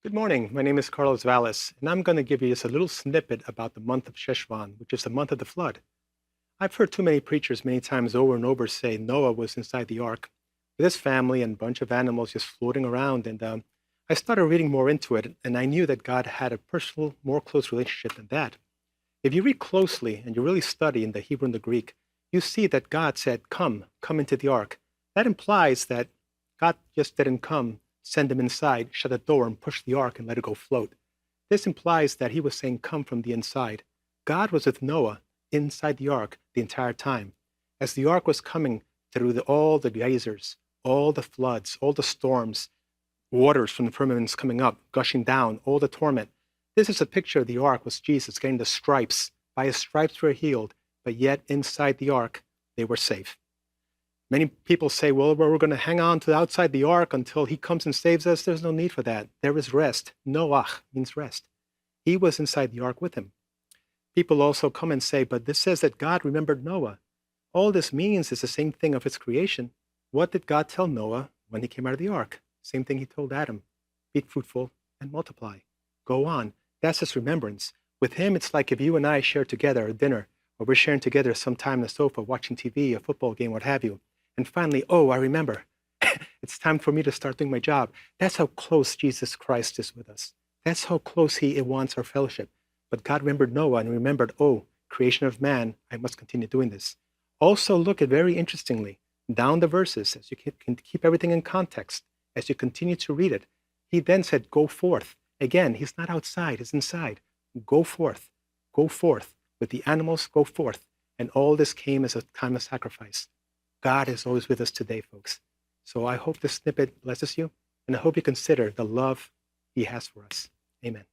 Good morning. My name is Carlos Vallis, and I'm going to give you just a little snippet about the month of Sheshvan, which is the month of the flood. I've heard too many preachers many times over and over say Noah was inside the ark with his family and a bunch of animals just floating around. And I started reading more into it, and I knew that God had a personal, more close relationship than that. If you read closely and you really study in the Hebrew and the Greek, you see that God said, come into the ark. That implies that God just didn't come, send him inside, shut the door, and push the ark and let it go float. This implies that he was saying, come from the inside. God was with Noah inside the ark the entire time. As the ark was coming through all the geysers, all the floods, all the storms, waters from the firmaments coming up, gushing down, all the torment. This is a picture of the ark was Jesus getting the stripes. By his stripes were healed, but yet inside the ark, they were safe. Many people say, well, we're going to hang on to outside the ark until he comes and saves us. There's no need for that. There is rest. Noach means rest. He was inside the ark with him. People also come and say, but this says that God remembered Noah. All this means is the same thing of his creation. What did God tell Noah when he came out of the ark? Same thing he told Adam. Be fruitful and multiply. Go on. That's his remembrance. With him, it's like if you and I share together a dinner, or we're sharing together some time on the sofa, watching TV, a football game, what have you. And finally, oh, I remember. It's time for me to start doing my job. That's how close Jesus Christ is with us. That's how close he wants our fellowship. But God remembered Noah and remembered, oh, creation of man, I must continue doing this. Also, look at very interestingly, down the verses, as you can keep everything in context, as you continue to read it, he then said, go forth. Again, he's not outside, he's inside. Go forth. Go forth. With the animals, go forth. And all this came as a time of sacrifice. God is always with us today, folks. So I hope this snippet blesses you, and I hope you consider the love he has for us. Amen.